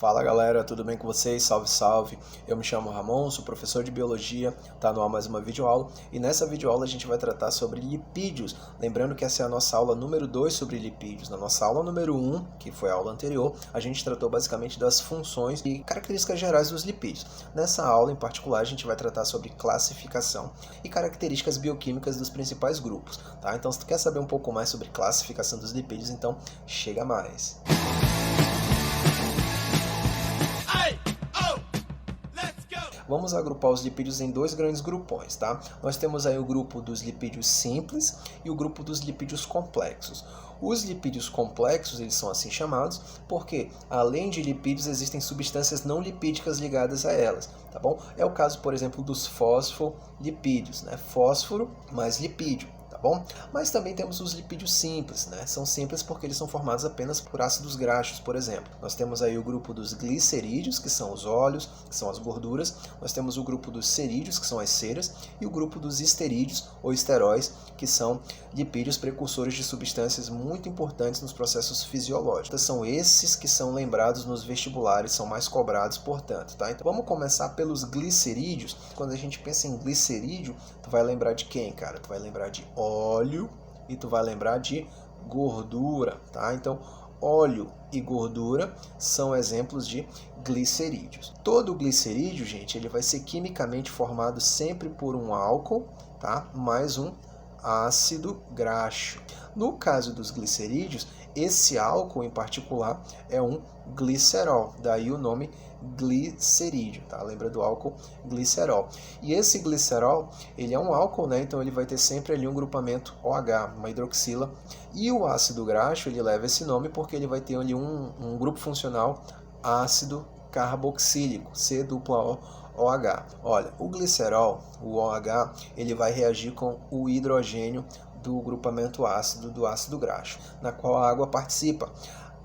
Fala galera, tudo bem com vocês? Salve, salve! Eu me chamo Ramon, sou professor de Biologia, tá no ar mais uma videoaula e nessa videoaula a gente vai tratar sobre lipídios. Lembrando que essa é a nossa aula número 2 sobre lipídios. Na nossa aula número 1, que foi a aula anterior, a gente tratou basicamente das funções e características gerais dos lipídios. Nessa aula em particular a gente vai tratar sobre classificação e características bioquímicas dos principais grupos, tá? Então se tu quer saber um pouco mais sobre classificação dos lipídios, então chega mais! Vamos agrupar os lipídios em dois grandes grupões, tá? Nós temos aí o grupo dos lipídios simples e o grupo dos lipídios complexos. Os lipídios complexos, eles são assim chamados porque, além de lipídios, existem substâncias não lipídicas ligadas a elas, tá bom? É o caso, por exemplo, dos fosfolipídios, né? Fósforo mais lipídio. Bom? Mas também temos os lipídios simples, né? São simples porque eles são formados apenas por ácidos graxos, por exemplo. Nós temos aí o grupo dos glicerídeos, que são os óleos, que são as gorduras. Nós temos o grupo dos cerídeos, que são as ceras, e o grupo dos esterídeos ou esteróis, que são lipídios precursores de substâncias muito importantes nos processos fisiológicos. São esses que são lembrados nos vestibulares, são mais cobrados, portanto, tá? Então vamos começar pelos glicerídeos. Quando a gente pensa em glicerídeo, tu vai lembrar de quem, cara? Tu vai lembrar de óleo e tu vai lembrar de gordura, tá? Então, óleo e gordura são exemplos de glicerídeos. Todo glicerídeo, gente, ele vai ser quimicamente formado sempre por um álcool, tá? Mais um ácido graxo. No caso dos glicerídeos, esse álcool em particular é um glicerol, daí o nome glicerídeo, tá? Lembra do álcool glicerol. E esse glicerol, ele é um álcool, né? Então ele vai ter sempre ali um grupamento OH, uma hidroxila. E o ácido graxo, ele leva esse nome porque ele vai ter ali um grupo funcional ácido carboxílico, C-O-OH. Olha, o glicerol, o OH, ele vai reagir com o hidrogênio do grupamento ácido do ácido graxo, na qual a água participa.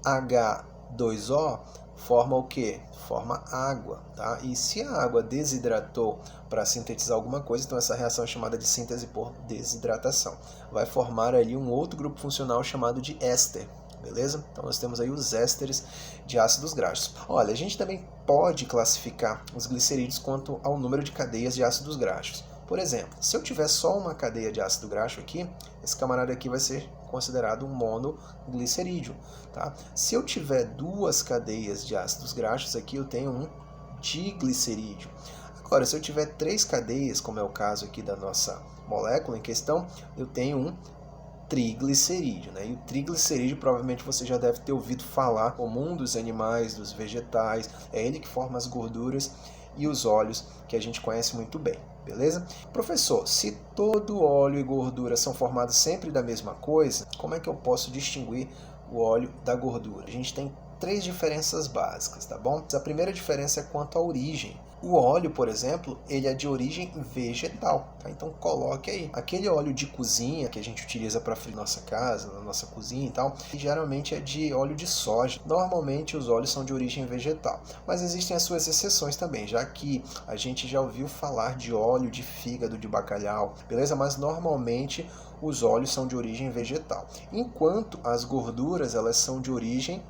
H2O forma o quê? Forma água, tá? E se a água desidratou para sintetizar alguma coisa, então essa reação é chamada de síntese por desidratação. Vai formar ali um outro grupo funcional chamado de éster. Beleza? Então nós temos aí os ésteres de ácidos graxos. Olha, a gente também pode classificar os glicerídeos quanto ao número de cadeias de ácidos graxos. Por exemplo, se eu tiver só uma cadeia de ácido graxo aqui, esse camarada aqui vai ser considerado um monoglicerídeo, tá? Se eu tiver duas cadeias de ácidos graxos aqui, eu tenho um diglicerídeo. Agora, se eu tiver três cadeias, como é o caso aqui da nossa molécula em questão, eu tenho um triglicerídeo, né? E o triglicerídeo provavelmente você já deve ter ouvido falar, comum dos animais, dos vegetais, é ele que forma as gorduras e os óleos que a gente conhece muito bem, beleza? Professor, se todo óleo e gordura são formados sempre da mesma coisa, como é que eu posso distinguir o óleo da gordura? A gente tem três diferenças básicas, tá bom? A primeira diferença é quanto à origem. O óleo, por exemplo, ele é de origem vegetal, tá? Então coloque aí. Aquele óleo de cozinha que a gente utiliza para fritar na nossa casa, na nossa cozinha e tal, geralmente é de óleo de soja. Normalmente os óleos são de origem vegetal, mas existem as suas exceções também, já que a gente já ouviu falar de óleo de fígado de bacalhau, beleza? Mas normalmente os óleos são de origem vegetal, enquanto as gorduras elas são de origem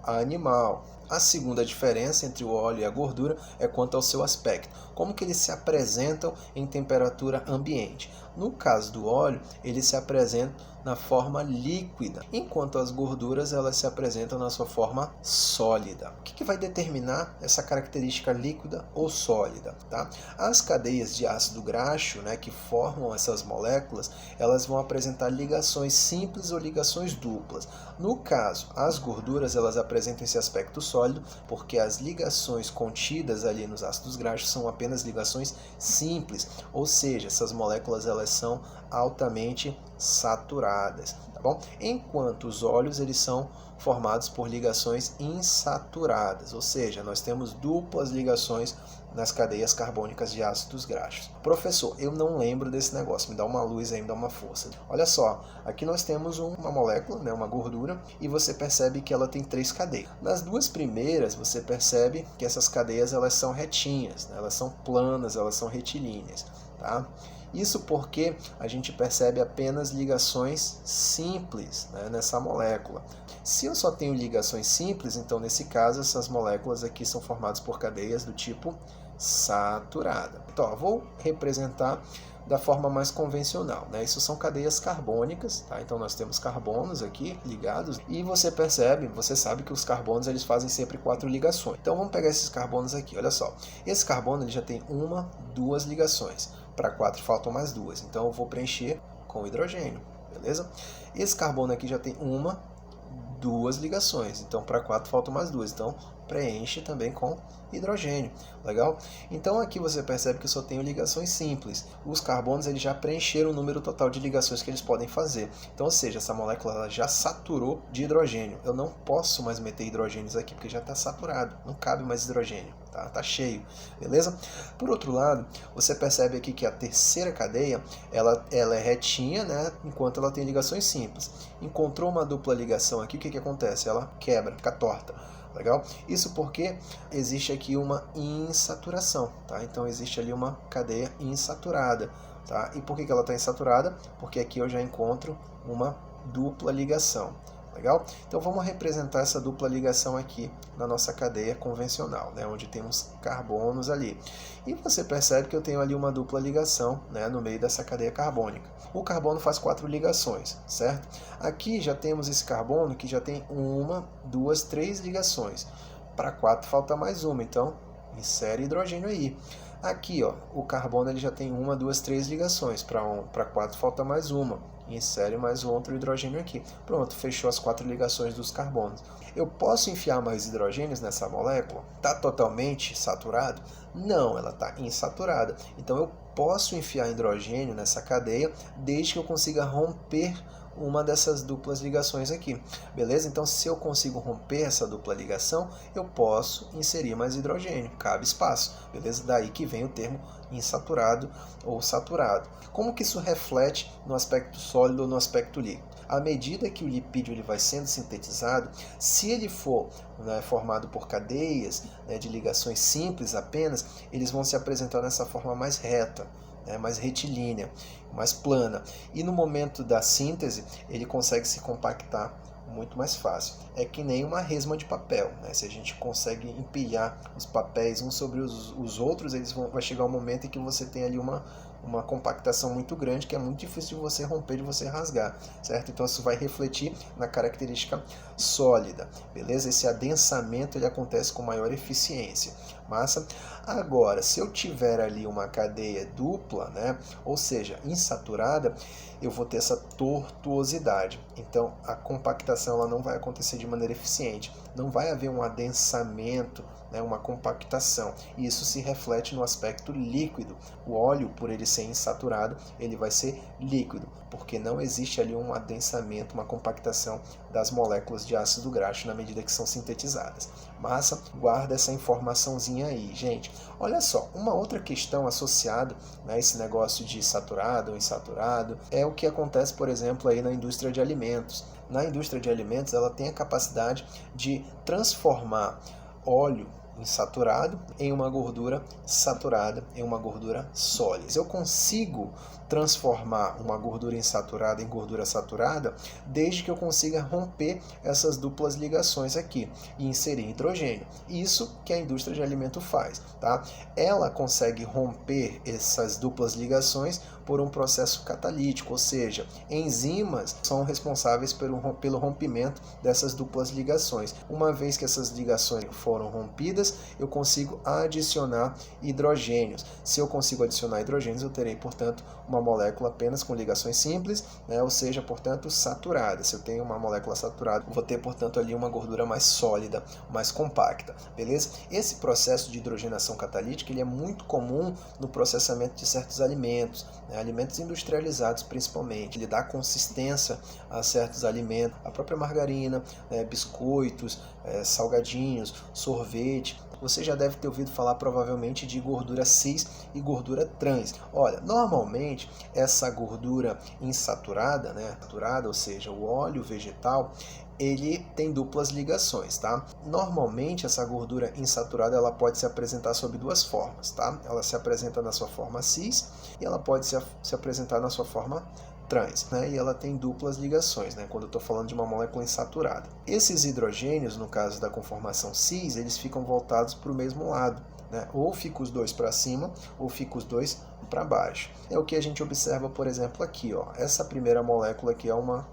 animal. A segunda diferença entre o óleo e a gordura é quanto ao seu aspecto, como que eles se apresentam em temperatura ambiente. No caso do óleo, eles se apresentam na forma líquida, enquanto as gorduras elas se apresentam na sua forma sólida. O que vai determinar essa característica líquida ou sólida? Tá? As cadeias de ácido graxo, né, que formam essas moléculas, elas vão apresentar ligações simples ou ligações duplas. No caso, as gorduras elas apresentam esse aspecto sólido porque as ligações contidas ali nos ácidos graxos são apenas ligações simples, ou seja, essas moléculas elas são altamente saturadas, tá bom? Enquanto os óleos eles são formados por ligações insaturadas, ou seja, nós temos duplas ligações nas cadeias carbônicas de ácidos graxos. Professor, eu não lembro desse negócio, me dá uma luz aí, me dá uma força. Olha só, aqui nós temos uma molécula, né, uma gordura, e você percebe que ela tem três cadeias. Nas duas primeiras, você percebe que essas cadeias elas são retinhas, né, elas são planas, elas são retilíneas, tá? Isso porque a gente percebe apenas ligações simples, né, nessa molécula. Se eu só tenho ligações simples, então nesse caso essas moléculas aqui são formadas por cadeias do tipo saturada. Então, ó, vou representar da forma mais convencional, né? Isso são cadeias carbônicas, tá? Então nós temos carbonos aqui ligados e você percebe, você sabe que os carbonos eles fazem sempre 4 ligações. Então vamos pegar esses carbonos aqui, olha só. Esse carbono ele já tem 1, 2 ligações. Para 4 faltam mais 2, então eu vou preencher com hidrogênio, beleza? Esse carbono aqui já tem 1, 2 ligações, então para 4 faltam mais 2, então preenche também com hidrogênio, legal? Então aqui você percebe que eu só tenho ligações simples. Os carbonos eles já preencheram o número total de ligações que eles podem fazer. Então, ou seja, essa molécula ela já saturou de hidrogênio. Eu não posso mais meter hidrogênios aqui porque já está saturado, não cabe mais hidrogênio. Tá cheio, beleza? Por outro lado, você percebe aqui que a terceira cadeia, ela é retinha, né? Enquanto ela tem ligações simples. Encontrou uma dupla ligação aqui, o que acontece? Ela quebra, fica torta. Legal? Isso porque existe aqui uma insaturação, tá? Então existe ali uma cadeia insaturada, tá? E por que ela está insaturada? Porque aqui eu já encontro uma dupla ligação. Legal? Então vamos representar essa dupla ligação aqui na nossa cadeia convencional, né, onde temos carbonos ali. E você percebe que eu tenho ali uma dupla ligação, né, no meio dessa cadeia carbônica. O carbono faz 4 ligações, certo? Aqui já temos esse carbono que já tem 1, 2, 3 ligações. Para 4 falta mais uma, então insere hidrogênio aí. Aqui, ó, o carbono ele já tem 1, 2, 3 ligações. Para 4 falta mais uma. Insere mais outro hidrogênio aqui. Pronto, fechou as 4 ligações dos carbonos. Eu posso enfiar mais hidrogênios nessa molécula? Está totalmente saturado? Não, ela está insaturada. Então eu posso enfiar hidrogênio nessa cadeia desde que eu consiga romper uma dessas duplas ligações aqui, beleza? Então, se eu consigo romper essa dupla ligação, eu posso inserir mais hidrogênio, cabe espaço, beleza? Daí que vem o termo insaturado ou saturado. Como que isso reflete no aspecto sólido ou no aspecto líquido? À medida que o lipídio ele vai sendo sintetizado, se ele for, né, formado por cadeias, né, de ligações simples apenas, eles vão se apresentar dessa forma mais reta, mais retilínea, mais plana. E no momento da síntese, ele consegue se compactar muito mais fácil. É que nem uma resma de papel, né? Se a gente consegue empilhar os papéis uns sobre os outros, vai chegar um momento em que você tem ali uma compactação muito grande, que é muito difícil de você romper, de você rasgar, certo? Então isso vai refletir na característica sólida, beleza? Esse adensamento ele acontece com maior eficiência. Massa? Agora, se eu tiver ali uma cadeia dupla, né, ou seja, insaturada, eu vou ter essa tortuosidade. Então, a compactação ela não vai acontecer de maneira eficiente. Não vai haver um adensamento, né, uma compactação. E isso se reflete no aspecto líquido. O óleo, por ele ser insaturado, ele vai ser líquido, porque não existe ali um adensamento, uma compactação das moléculas de ácido graxo na medida que são sintetizadas. Massa? Guarda essa informaçãozinha aí, gente. Olha só, uma outra questão associada, né, a esse negócio de saturado ou insaturado é o que acontece, por exemplo, aí na indústria de alimentos. Na indústria de alimentos, ela tem a capacidade de transformar óleo insaturado em uma gordura saturada, em uma gordura sólida. Eu consigo transformar uma gordura insaturada em gordura saturada desde que eu consiga romper essas duplas ligações aqui e inserir hidrogênio. Isso que a indústria de alimento faz, tá? Ela consegue romper essas duplas ligações por um processo catalítico, ou seja, enzimas são responsáveis pelo rompimento dessas duplas ligações. Uma vez que essas ligações foram rompidas, eu consigo adicionar hidrogênios. Se eu consigo adicionar hidrogênios, eu terei, portanto, uma molécula apenas com ligações simples, né? Ou seja, portanto, saturada. Se eu tenho uma molécula saturada, vou ter, portanto, ali uma gordura mais sólida, mais compacta, beleza? Esse processo de hidrogenação catalítica ele é muito comum no processamento de certos alimentos, né? Alimentos industrializados principalmente. Ele dá consistência a certos alimentos, a própria margarina, né? Biscoitos, salgadinhos, sorvete. Você já deve ter ouvido falar provavelmente de gordura cis e gordura trans. Olha, normalmente essa gordura insaturada, né, saturada, ou seja, o óleo vegetal, ele tem duplas ligações, tá? Normalmente essa gordura insaturada ela pode se apresentar sob duas formas, tá? Ela se apresenta na sua forma cis e ela pode se apresentar na sua forma trans, né? E ela tem duplas ligações, né? Quando eu estou falando de uma molécula insaturada. Esses hidrogênios, no caso da conformação cis, eles ficam voltados para o mesmo lado, né? Ou fica os dois para cima, ou fica os dois para baixo. É o que a gente observa, por exemplo, aqui, ó. Essa primeira molécula aqui é uma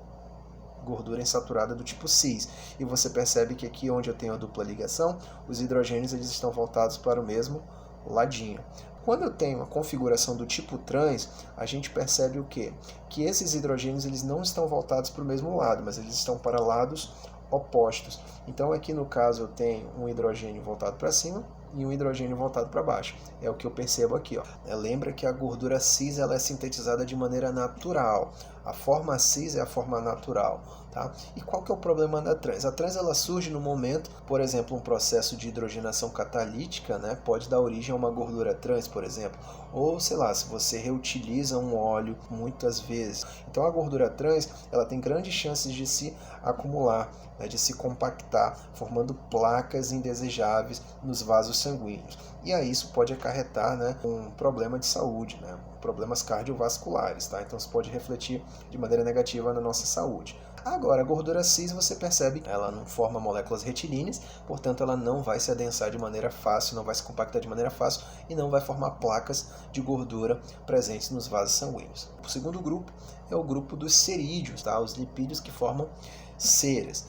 gordura insaturada do tipo cis. E você percebe que aqui onde eu tenho a dupla ligação, os hidrogênios eles estão voltados para o mesmo ladinho. Quando eu tenho a configuração do tipo trans, a gente percebe o quê? Que esses hidrogênios eles não estão voltados para o mesmo lado, mas eles estão para lados opostos. Então aqui no caso eu tenho um hidrogênio voltado para cima e um hidrogênio voltado para baixo. É o que eu percebo aqui, ó. Lembra que a gordura cis ela é sintetizada de maneira natural. A forma cis é a forma natural, tá? E qual que é o problema da trans? A trans ela surge no momento, por exemplo, um processo de hidrogenação catalítica, né? Pode dar origem a uma gordura trans, por exemplo. Ou, sei lá, se você reutiliza um óleo muitas vezes. Então a gordura trans ela tem grandes chances de se acumular, né? De se compactar, formando placas indesejáveis nos vasos sanguíneos. E aí isso pode acarretar, né, um problema de saúde, né, problemas cardiovasculares, tá? Então isso pode refletir de maneira negativa na nossa saúde. Agora, a gordura cis, você percebe, ela não forma moléculas retilíneas, portanto ela não vai se adensar de maneira fácil, não vai se compactar de maneira fácil e não vai formar placas de gordura presentes nos vasos sanguíneos. O segundo grupo é o grupo dos cerídeos, tá? Os lipídios que formam ceras.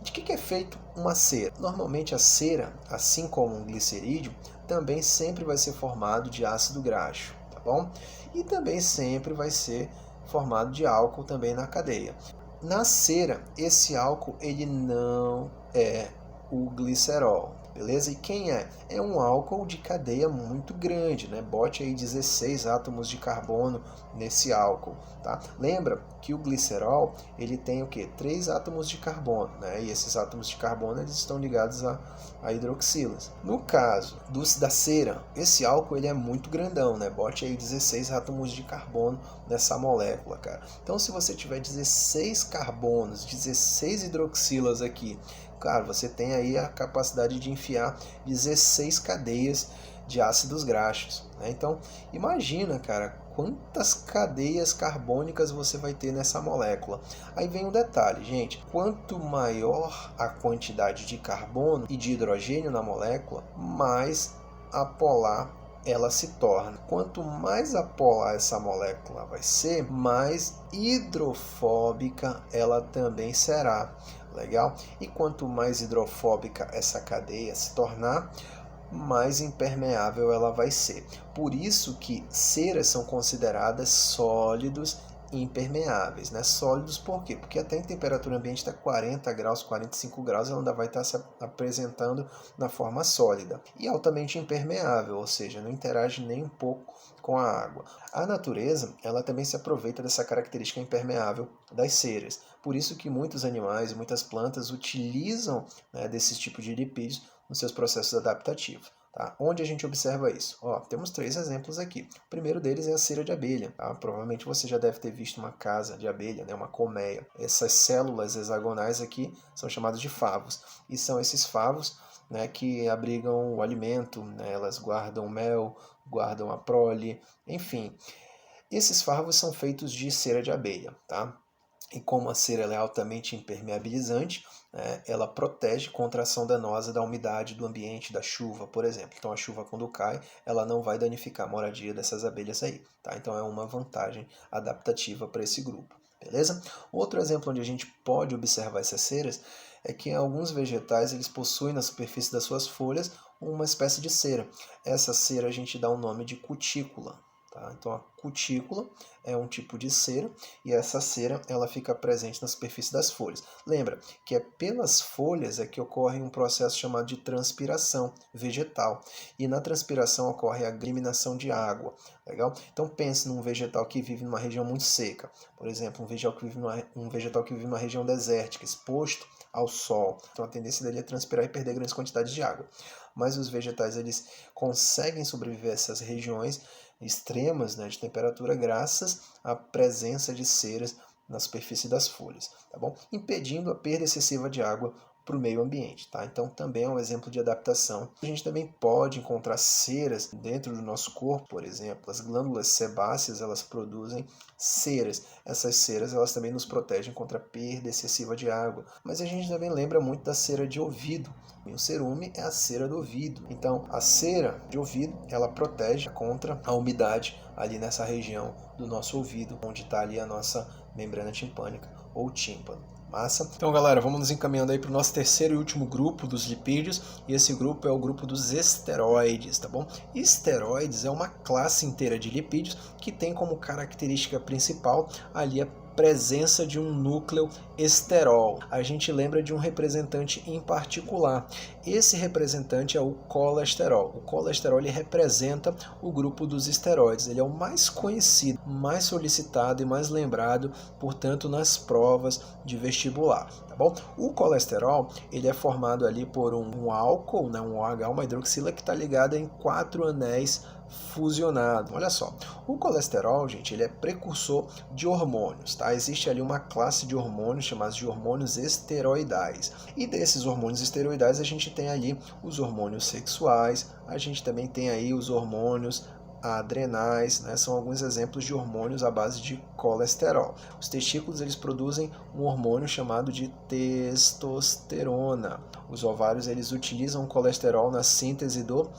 De que é feito uma cera? Normalmente a cera, assim como um glicerídeo, também sempre vai ser formado de ácido graxo, tá bom? E também sempre vai ser formado de álcool também na cadeia. Na cera, esse álcool ele não é o glicerol, beleza? E quem é? É um álcool de cadeia muito grande, né? Bote aí 16 átomos de carbono nesse álcool, tá? Lembra que o glicerol, ele tem o quê? 3 átomos de carbono, né? E esses átomos de carbono, eles estão ligados a hidroxilas. No caso da cera, esse álcool ele é muito grandão, né? Bote aí 16 átomos de carbono nessa molécula, cara. Então, se você tiver 16 carbonos, 16 hidroxilas aqui, cara, você tem aí a capacidade de enfiar 16 cadeias de ácidos graxos, né? Então, imagina, cara, quantas cadeias carbônicas você vai ter nessa molécula. Aí vem um detalhe, gente. Quanto maior a quantidade de carbono e de hidrogênio na molécula, mais apolar ela se torna. Quanto mais apolar essa molécula vai ser, mais hidrofóbica ela também será. Legal? E quanto mais hidrofóbica essa cadeia se tornar, mais impermeável ela vai ser. Por isso que ceras são consideradas sólidos impermeáveis, né? Sólidos por quê? Porque até em temperatura ambiente está 40 graus, 45 graus, ela ainda vai estar se apresentando na forma sólida. E altamente impermeável, ou seja, não interage nem um pouco com a água. A natureza, ela também se aproveita dessa característica impermeável das ceras. Por isso que muitos animais, muitas plantas utilizam, né, desse tipo de lipídios nos seus processos adaptativos. Tá? Onde a gente observa isso? Ó, temos 3 exemplos aqui. O primeiro deles é a cera de abelha. Tá? Provavelmente você já deve ter visto uma casa de abelha, né? Uma colmeia. Essas células hexagonais aqui são chamadas de favos. E são esses favos, né, que abrigam o alimento, né? Elas guardam mel, guardam a prole, enfim. Esses favos são feitos de cera de abelha. Tá? E como a cera é altamente impermeabilizante, né, ela protege contra a ação danosa da umidade do ambiente, da chuva, por exemplo. Então a chuva quando cai, ela não vai danificar a moradia dessas abelhas aí. Tá? Então é uma vantagem adaptativa para esse grupo. Beleza? Outro exemplo onde a gente pode observar essas ceras é que alguns vegetais eles possuem na superfície das suas folhas uma espécie de cera. Essa cera a gente dá o nome de cutícula. Tá? Então a cutícula é um tipo de cera e essa cera ela fica presente na superfície das folhas. Lembra que é pelas folhas é que ocorre um processo chamado de transpiração vegetal e na transpiração ocorre a eliminação de água. Legal? Então pense num vegetal que vive numa região muito seca, por exemplo, um vegetal que vive numa região desértica, exposto ao sol. Então a tendência dele é transpirar e perder grandes quantidades de água. Mas os vegetais eles conseguem sobreviver a essas regiões extremas, né, de temperatura graças à presença de ceras na superfície das folhas, tá bom? Impedindo a perda excessiva de água para o meio ambiente, tá? Então também é um exemplo de adaptação. A gente também pode encontrar ceras dentro do nosso corpo, por exemplo, as glândulas sebáceas, elas produzem ceras. Essas ceras, elas também nos protegem contra a perda excessiva de água. Mas a gente também lembra muito da cera de ouvido. E o cerume é a cera do ouvido. Então, a cera de ouvido, ela protege contra a umidade ali nessa região do nosso ouvido, onde está ali a nossa membrana timpânica ou tímpano. Massa? Então, galera, vamos nos encaminhando aí para o nosso terceiro e último grupo dos lipídios, e esse grupo é o grupo dos esteroides, tá bom? Esteroides é uma classe inteira de lipídios que tem como característica principal ali a presença de um núcleo esterol. A gente lembra de um representante em particular. Esse representante é o colesterol. O colesterol ele representa o grupo dos esteroides. Ele é o mais conhecido, mais solicitado e mais lembrado, portanto, nas provas de vestibular. Tá bom? O colesterol ele é formado ali por um álcool, né, um OH, uma hidroxila que está ligada em 4 anéis fusionado. Olha só, o colesterol, gente, ele é precursor de hormônios, tá? Existe ali uma classe de hormônios chamados de hormônios esteroidais. E desses hormônios esteroidais a gente tem ali os hormônios sexuais, a gente também tem aí os hormônios adrenais, né? São alguns exemplos de hormônios à base de colesterol. Os testículos eles produzem um hormônio chamado de testosterona. Os ovários eles utilizam o colesterol na síntese do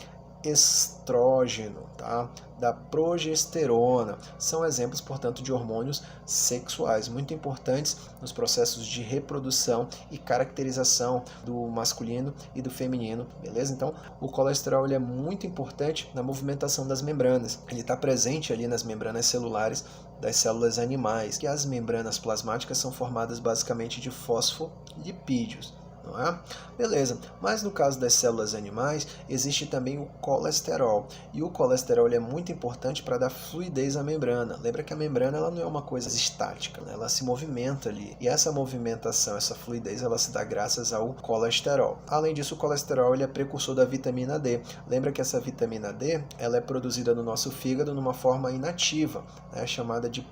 estrógeno, tá? Da progesterona. São exemplos, portanto, de hormônios sexuais muito importantes nos processos de reprodução e caracterização do masculino e do feminino, beleza? Então, o colesterol ele é muito importante na movimentação das membranas. Ele está presente ali nas membranas celulares das células animais, que as membranas plasmáticas são formadas basicamente de fosfolipídios. Não é? Beleza, mas no caso das células animais existe também o colesterol, e o colesterol ele é muito importante para dar fluidez à membrana. Lembra que a membrana ela não é uma coisa estática, né? Ela se movimenta ali, e essa movimentação, essa fluidez, ela se dá graças ao colesterol. Além disso, o colesterol ele é precursor da vitamina D. Lembra que essa vitamina D ela é produzida no nosso fígado numa forma inativa, né? Chamada de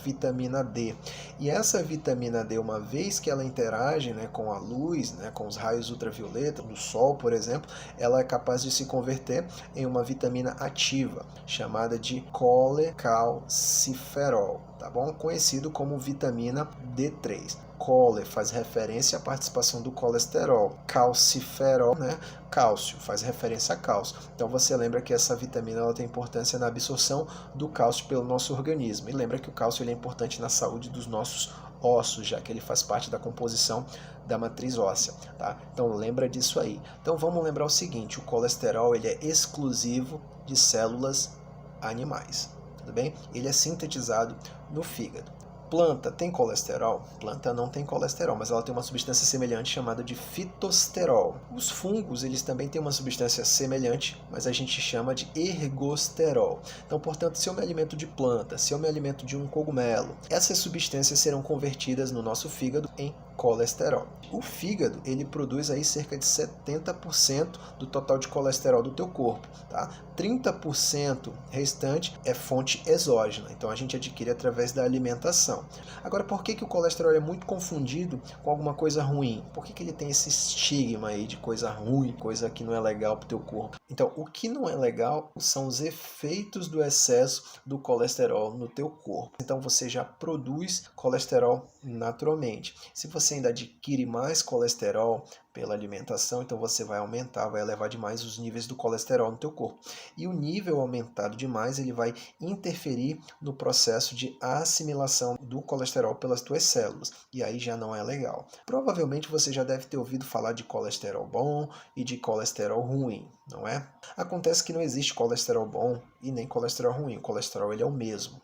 vitamina D. E essa vitamina D, uma vez que ela interage, né, com a luz, né, com os raios ultravioleta, do sol, por exemplo, ela é capaz de se converter em uma vitamina ativa, chamada de colecalciferol, tá bom? Conhecido como vitamina D3. Cole faz referência à participação do colesterol. Calciferol, né? Cálcio, faz referência a cálcio. Então você lembra que essa vitamina ela tem importância na absorção do cálcio pelo nosso organismo. E lembra que o cálcio ele é importante na saúde dos nossos ossos, já que ele faz parte da composição da matriz óssea, tá? Então lembra disso aí. Então vamos lembrar o seguinte, o colesterol ele é exclusivo de células animais, tudo bem? Ele é sintetizado no fígado. Planta tem colesterol? Planta não tem colesterol, mas ela tem uma substância semelhante chamada de fitosterol. Os fungos, eles também têm uma substância semelhante, mas a gente chama de ergosterol. Então, portanto, se eu me alimento de planta, se eu me alimento de um cogumelo, essas substâncias serão convertidas no nosso fígado em colesterol. O fígado, ele produz aí cerca de 70% do total de colesterol do teu corpo, tá? 30% restante é fonte exógena, então a gente adquire através da alimentação. Agora, por que o colesterol é muito confundido com alguma coisa ruim? Por que ele tem esse estigma aí de coisa ruim, coisa que não é legal para o teu corpo? Então, o que não é legal são os efeitos do excesso do colesterol no teu corpo. Então, você já produz colesterol naturalmente. Se você ainda adquire mais colesterol pela alimentação, então você vai aumentar, vai elevar demais os níveis do colesterol no teu corpo. E o nível aumentado demais, ele vai interferir no processo de assimilação do colesterol pelas tuas células. E aí já não é legal. Provavelmente você já deve ter ouvido falar de colesterol bom e de colesterol ruim, não é? Acontece que não existe colesterol bom e nem colesterol ruim. O colesterol ele é o mesmo.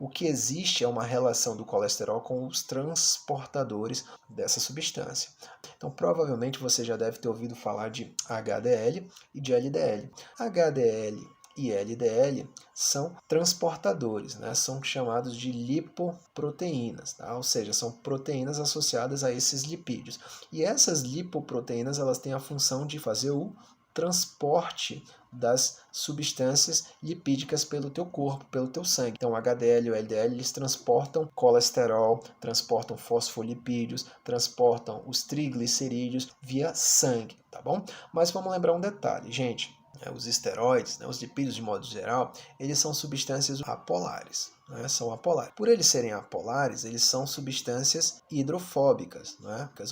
O que existe é uma relação do colesterol com os transportadores dessa substância. Então, provavelmente você já deve ter ouvido falar de HDL e de LDL. HDL e LDL são transportadores, né? São chamados de lipoproteínas, tá? Ou seja, são proteínas associadas a esses lipídios. E essas lipoproteínas elas têm a função de fazer o transporte das substâncias lipídicas pelo teu corpo, pelo teu sangue. Então, o HDL e o LDL, eles transportam colesterol, transportam fosfolipídios, transportam os triglicerídeos via sangue, tá bom? Mas vamos lembrar um detalhe, gente. Os esteroides, os lipídios de modo geral, eles são substâncias apolares. São apolares. Por eles serem apolares, eles são substâncias hidrofóbicas,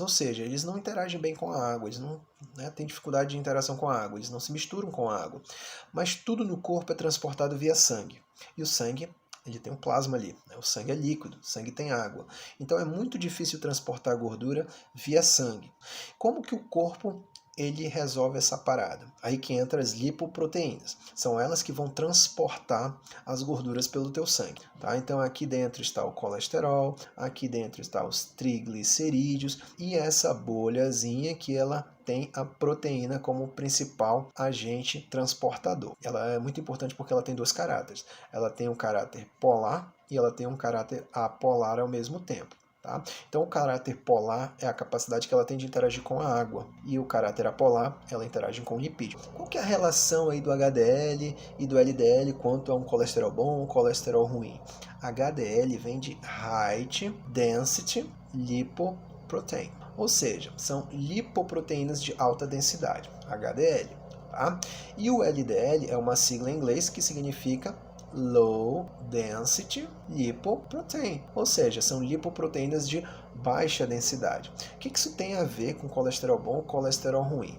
ou seja, eles não interagem bem com a água, eles não têm dificuldade de interação com a água, eles não se misturam com a água. Mas tudo no corpo é transportado via sangue. E o sangue, ele tem um plasma ali, o sangue é líquido, o sangue tem água. Então é muito difícil transportar a gordura via sangue. Como que o corpo ele resolve essa parada? Aí que entra as lipoproteínas. São elas que vão transportar as gorduras pelo teu sangue. Tá? Então aqui dentro está o colesterol, aqui dentro está os triglicerídeos e essa bolhazinha que ela tem a proteína como principal agente transportador. Ela é muito importante porque ela tem dois caráteres. Ela tem um caráter polar e ela tem um caráter apolar ao mesmo tempo. Tá? Então o caráter polar é a capacidade que ela tem de interagir com a água e o caráter apolar ela interage com o lipídio. Qual que é a relação aí do HDL e do LDL quanto a um colesterol bom ou um colesterol ruim? HDL vem de High Density Lipoprotein, ou seja, são lipoproteínas de alta densidade, HDL. Tá? E o LDL é uma sigla em inglês que significa Low Density Lipoprotein, ou seja, são lipoproteínas de baixa densidade. O que isso tem a ver com colesterol bom ou colesterol ruim?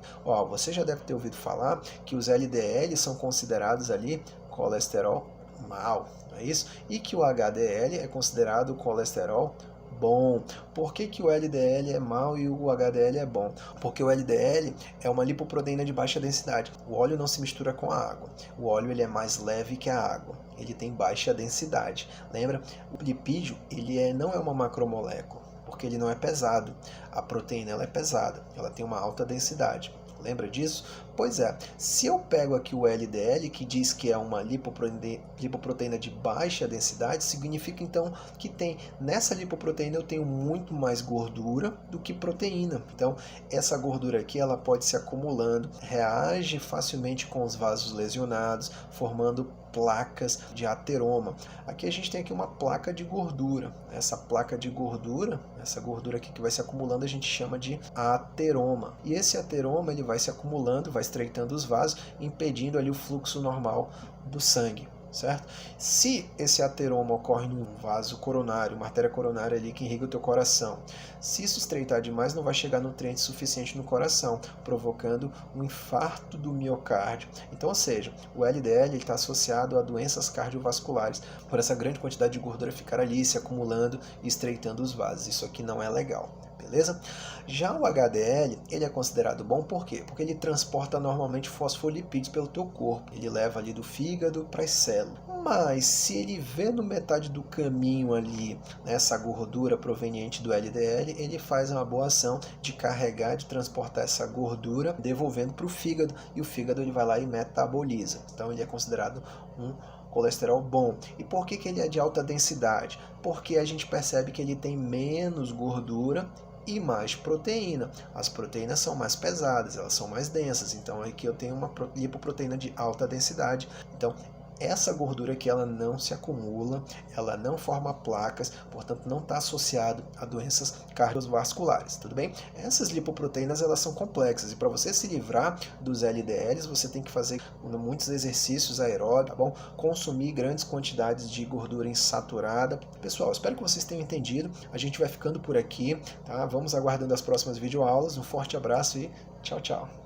Você já deve ter ouvido falar que os LDL são considerados ali colesterol mau, não é isso? E que o HDL é considerado colesterol bom. Por que o LDL é mau e o HDL é bom? Porque o LDL é uma lipoproteína de baixa densidade. O óleo não se mistura com a água. O óleo ele é mais leve que a água. Ele tem baixa densidade. Lembra? O lipídio ele não é uma macromolécula, porque ele não é pesado. A proteína ela é pesada. Ela tem uma alta densidade. Lembra disso? Pois é, se eu pego aqui o LDL, que diz que é uma lipoproteína de baixa densidade, significa então que nessa lipoproteína eu tenho muito mais gordura do que proteína. Então, essa gordura aqui ela pode se acumulando, reage facilmente com os vasos lesionados, formando placas de ateroma. Aqui a gente tem aqui uma placa de gordura. Essa placa de gordura, essa gordura aqui que vai se acumulando, a gente chama de ateroma. E esse ateroma ele vai se acumulando, vai estreitando os vasos, impedindo ali o fluxo normal do sangue, certo? Se esse ateroma ocorre num vaso coronário, uma artéria coronária ali que irriga o teu coração, se isso estreitar demais, não vai chegar nutriente suficiente no coração, provocando um infarto do miocárdio. Então, ou seja, o LDL está associado a doenças cardiovasculares, por essa grande quantidade de gordura ficar ali se acumulando e estreitando os vasos. Isso aqui não é legal. Beleza? Já o HDL, ele é considerado bom por quê? Porque ele transporta normalmente fosfolipídios pelo teu corpo. Ele leva ali do fígado para as células. Mas se ele vê no metade do caminho ali essa gordura proveniente do LDL, ele faz uma boa ação de carregar, de transportar essa gordura, devolvendo para o fígado. E o fígado ele vai lá e metaboliza. Então ele é considerado um colesterol bom. E por que ele é de alta densidade? Porque a gente percebe que ele tem menos gordura e mais proteína. As proteínas são mais pesadas, elas são mais densas, então aqui eu tenho uma lipoproteína de alta densidade. Então essa gordura aqui ela não se acumula, ela não forma placas, portanto não está associado a doenças cardiovasculares, tudo bem? Essas lipoproteínas elas são complexas e para você se livrar dos LDLs você tem que fazer muitos exercícios aeróbicos, tá bom? Consumir grandes quantidades de gordura insaturada. Pessoal, espero que vocês tenham entendido, a gente vai ficando por aqui, tá? Vamos aguardando as próximas videoaulas, um forte abraço e tchau, tchau!